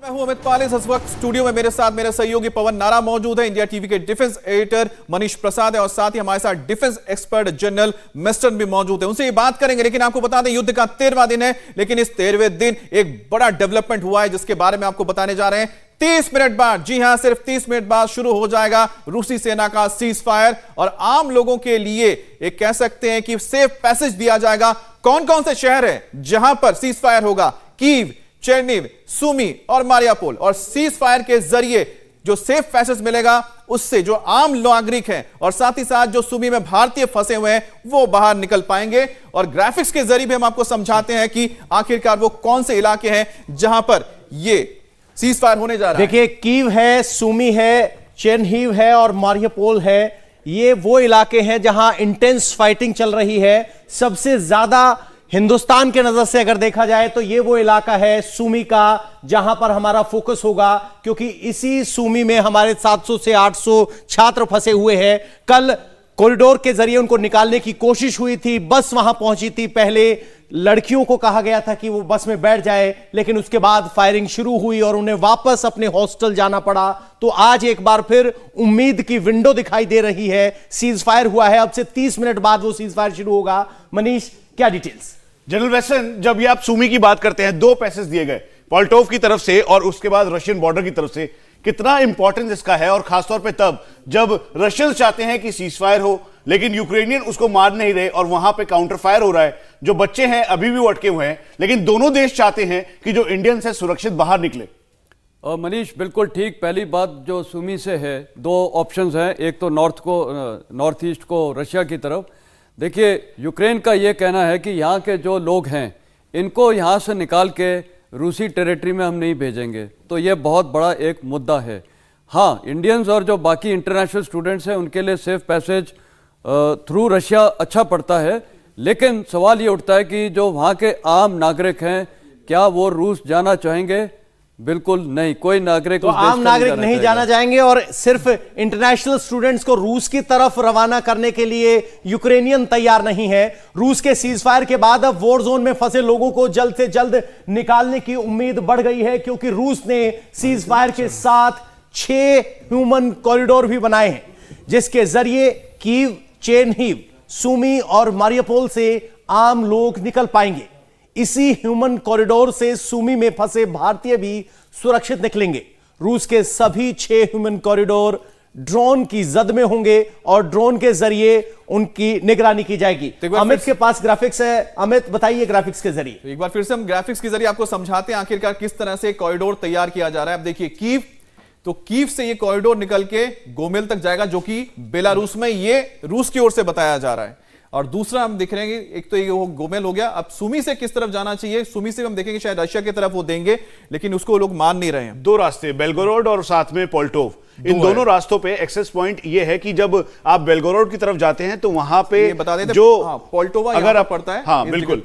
मैं हूं अमित पाल। इस वक्त स्टूडियो में मेरे साथ मेरे सहयोगी पवन नारा मौजूद है, इंडिया टीवी के डिफेंस एडिटर मनीष प्रसाद है और साथ ही हमारे साथ डिफेंस एक्सपर्ट जनरल मिस्टन भी मौजूद है। उनसे ये बात करेंगे, लेकिन आपको बता दें युद्ध का 13वां दिन है, लेकिन इस 13वें दिन एक बड़ा डेवलपमेंट हुआ है जिसके बारे में आपको बताने जा रहे हैं। 30 मिनट बाद, जी हां, सिर्फ 30 मिनट बाद शुरू हो जाएगा रूसी सेना का सीज फायर और आम लोगों के लिए एक कह सकते हैं कि सेफ पैसेज दिया जाएगा। कौन कौन से शहर हैं जहां पर सीज फायर होगा? कीव, चेरनिव, सुमी और मारियापोल। और सीज फायर के जरिए जो सेफ पैसेज मिलेगा उससे जो आम नागरिक हैं और साथ ही साथ जो सुमी में भारतीय फंसे हुए हैं वो बाहर निकल पाएंगे। और ग्राफिक्स के जरिए भी हम आपको समझाते हैं कि आखिरकार वो कौन से इलाके हैं जहां पर ये सीज फायर होने जा रहा है। देखिए, कीव है, सुमी है, चेरनिव है और मारियापोल है। ये वो इलाके हैं जहां इंटेंस फाइटिंग चल रही है। सबसे ज्यादा हिंदुस्तान के नजर से अगर देखा जाए तो ये वो इलाका है सुमी का जहां पर हमारा फोकस होगा, क्योंकि इसी सुमी में हमारे 700 से 800 छात्र फंसे हुए हैं। कल कॉरिडोर के जरिए उनको निकालने की कोशिश हुई थी, बस वहां पहुंची थी। पहले लड़कियों को कहा गया था कि वो बस में बैठ जाए, लेकिन उसके बाद फायरिंग शुरू हुई और उन्हें वापस अपने हॉस्टल जाना पड़ा। तो आज एक बार फिर उम्मीद की विंडो दिखाई दे रही है। सीज फायर हुआ है, अब से 30 मिनट बाद वो सीज फायर शुरू होगा। मनीष, क्या डिटेल्स? जनरल वेस्टर्न, जब ये आप सुमी की बात करते हैं, 2 पैसेज दिए गए पोल्टोव की तरफ से और उसके बाद रशियन बॉर्डर की तरफ से। कितना इंपॉर्टेंस इसका है, और खासतौर पे तब जब रशियंस चाहते हैं कि सीज फायर हो, लेकिन यूक्रेनियन उसको मार नहीं रहे और वहां पे काउंटर फायर हो रहा है। जो बच्चे हैं अभी भी अटके हुए हैं, लेकिन दोनों देश चाहते हैं कि जो इंडियंस है सुरक्षित बाहर निकले। मनीष, बिल्कुल ठीक। पहली बात जो सुमी से है, 2 ऑप्शंस हैं। एक तो नॉर्थ ईस्ट को रशिया की तरफ। देखिए, यूक्रेन का ये कहना है कि यहाँ के जो लोग हैं इनको यहाँ से निकाल के रूसी टेरिटरी में हम नहीं भेजेंगे। तो ये बहुत बड़ा एक मुद्दा है। हाँ, इंडियंस और जो बाकी इंटरनेशनल स्टूडेंट्स हैं उनके लिए सेफ पैसेज थ्रू रशिया अच्छा पड़ता है, लेकिन सवाल ये उठता है कि जो वहाँ के आम नागरिक हैं क्या वो रूस जाना चाहेंगे? बिल्कुल नहीं, कोई नागरिक तो आम नागरिक नहीं जाना चाहेंगे। और सिर्फ इंटरनेशनल स्टूडेंट्स को रूस की तरफ रवाना करने के लिए यूक्रेनियन तैयार नहीं है। रूस के सीज फायर के बाद अब वॉर जोन में फंसे लोगों को जल्द से जल्द निकालने की उम्मीद बढ़ गई है, क्योंकि रूस ने सीज फायर के साथ 6 ह्यूमन कॉरिडोर भी बनाए हैं, जिसके जरिए कीव, चेरनिव, सुमी और मारियापोल से आम लोग निकल पाएंगे। इसी ह्यूमन कॉरिडोर से सुमी में फंसे भारतीय भी सुरक्षित निकलेंगे। रूस के सभी 6 ह्यूमन कॉरिडोर ड्रोन की जद में होंगे और ड्रोन के जरिए उनकी निगरानी की जाएगी। अमित के पास ग्राफिक्स है। अमित, बताइए ग्राफिक्स के जरिए। एक बार फिर से हम ग्राफिक्स के जरिए आपको समझाते हैं आखिरकार किस तरह से कॉरिडोर तैयार किया जा रहा है। अब देखिए, कीव, तो कीव से ये कॉरिडोर निकल के गोमेल तक जाएगा, जो कि बेलारूस में ये रूस की ओर से बताया जा रहा है। और दूसरा हम देख रहे हैं, एक तो ये वो गोमेल हो गया। अब सुमी से किस तरफ जाना चाहिए? सुमी से हम देखेंगे शायद रशिया की तरफ वो देंगे, लेकिन उसको लोग मान नहीं रहे हैं। 2 रास्ते, बेलगोरोड और साथ में पोल्टोव। इन दोनों रास्तों पे एक्सेस पॉइंट ये है कि जब आप बेलगोरोड की तरफ जाते हैं तो वहां पे बता देते जो पोल्टोवा अगर आप पड़ता है, हाँ बिल्कुल,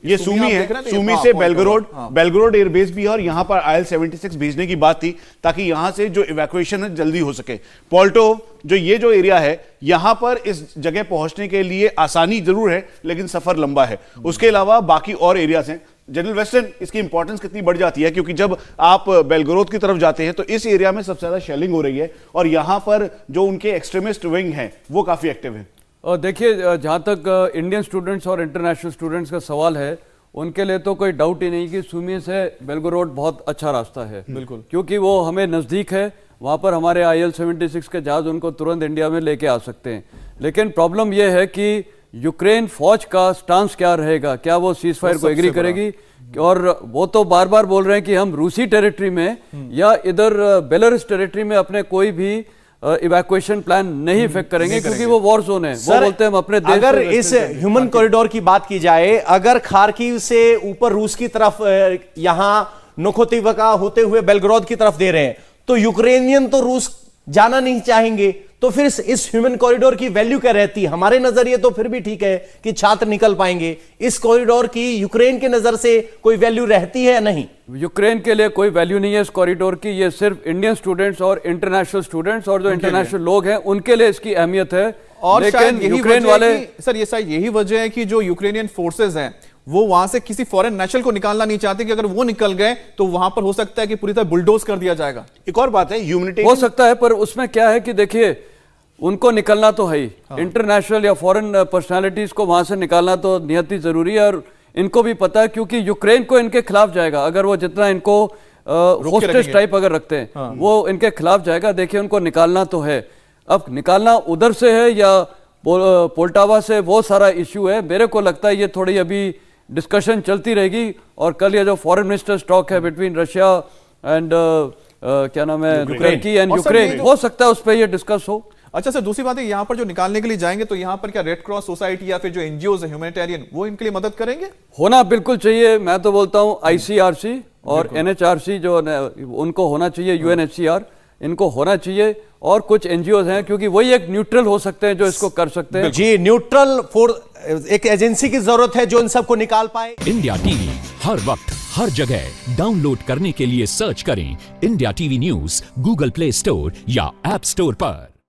ये सुमी है। सुमी से बेलगोरोड एयरबेस भी है और यहां पर IL-76 भेजने की बात थी ताकि यहां से जो इवैक्यूएशन है जल्दी हो सके। पोल्टोव जो एरिया है, यहां पर इस जगह पहुंचने के लिए आसानी जरूर है, लेकिन सफर लंबा है। उसके अलावा बाकी और एरियाज हैं। जनरल वेस्टर्न, इसकी इंपॉर्टेंस कितनी बढ़ जाती है, क्योंकि जब आप बेलगोरोद की तरफ जाते हैं तो इस एरिया में सबसे ज्यादा शेलिंग हो रही है और यहां पर जो उनके एक्सट्रीमिस्ट विंग हैं वो काफी एक्टिव हैं। और देखिए, जहां तक इंडियन स्टूडेंट्स और इंटरनेशनल स्टूडेंट्स का सवाल है, उनके लिए तो कोई डाउट ही नहीं कि सुमी से बेलगोरोड बहुत अच्छा रास्ता है। बिल्कुल, क्योंकि वो हमें नजदीक है। वहां पर हमारे IL-76 के जहाज उनको तुरंत इंडिया में लेके आ सकते हैं। लेकिन प्रॉब्लम यह है कि यूक्रेन फौज का स्टांस क्या रहेगा? क्या वो सीज फायर को एग्री करेगी? और वो तो बार बार बोल रहे हैं कि हम रूसी टेरिटरी में या इधर बेलारूस टेरिटरी में अपने कोई भी इवैक्यूएशन प्लान नहीं इफेक्ट करेंगे, क्योंकि वो वॉर जोन है। वो बोलते हैं हम अपने देश। अगर इस ह्यूमन कॉरिडोर की बात की जाए, अगर खार्किव से ऊपर रूस की तरफ यहां नोखोतिवका होते हुए बेलग्रोद की तरफ दे रहे हैं, तो यूक्रेनियन तो रूस जाना नहीं चाहेंगे। तो फिर इस ह्यूमन कॉरिडोर की वैल्यू क्या रहती है? हमारे नजरिए तो फिर भी ठीक है कि छात्र निकल पाएंगे। इस कॉरिडोर की यूक्रेन के नजर से कोई वैल्यू रहती है या नहीं? यूक्रेन के लिए कोई वैल्यू नहीं है इस कॉरिडोर की। ये सिर्फ इंडियन स्टूडेंट्स और इंटरनेशनल स्टूडेंट्स और जो इंटरनेशनल लोग हैं उनके लिए इसकी अहमियत है। और लेकिन यूक्रेन वाले सर, ये शायद यही वजह है कि जो यूक्रेनियन फोर्सेस हैं वो वहां से किसी फॉरेन नेशनल को निकालना नहीं चाहते कि अगर वो निकल गए तो वहां पर हो सकता है कि पूरी तरह बुलडोज कर दिया जाएगा। एक और बात है, हो ह्यूमैनिटेरियन सकता है, पर उसमें क्या है कि देखिए उनको निकलना तो है ही, इंटरनेशनल या फॉरेन पर्सनालिटीज को वहां से निकालना तो नियति जरूरी है, और इनको भी पता है क्योंकि यूक्रेन को इनके खिलाफ जाएगा अगर वो जितना इनको होस्टेज टाइप अगर रखते हैं वो इनके खिलाफ जाएगा। देखिए उनको निकालना तो है, अब निकालना उधर से है या पोल्टावा से, वो सारा इश्यू है। मेरे को लगता है ये थोड़ी अभी डिस्कशन चलती रहेगी, और कल ये जो फॉरेन मिनिस्टर्स टॉक है बिटवीन रशिया एंड क्या नाम है, टर्की एंड यूक्रेन, हो सकता है उस पर ये डिस्कस हो। अच्छा सर, दूसरी बात है यहाँ पर जो निकालने के लिए जाएंगे तो यहाँ पर क्या रेड क्रॉस सोसाइटी या फिर जो एनजीओज है ह्यूमैनिटेरियन, वो इनके लिए मदद करेंगे? होना बिल्कुल चाहिए। मैं तो बोलता हूँ आईसीआरसी और एनएचआरसी जो उनको होना चाहिए, यूएनएचसीआर इनको होना चाहिए, और कुछ एनजीओज हैं क्योंकि वही एक न्यूट्रल हो सकते हैं जो इसको कर सकते हैं। जी, न्यूट्रल फोर एक एजेंसी की जरूरत है जो इन सबको निकाल पाए। इंडिया टीवी हर वक्त हर जगह डाउनलोड करने के लिए सर्च करें India TV news Google play store या ऐप स्टोर पर।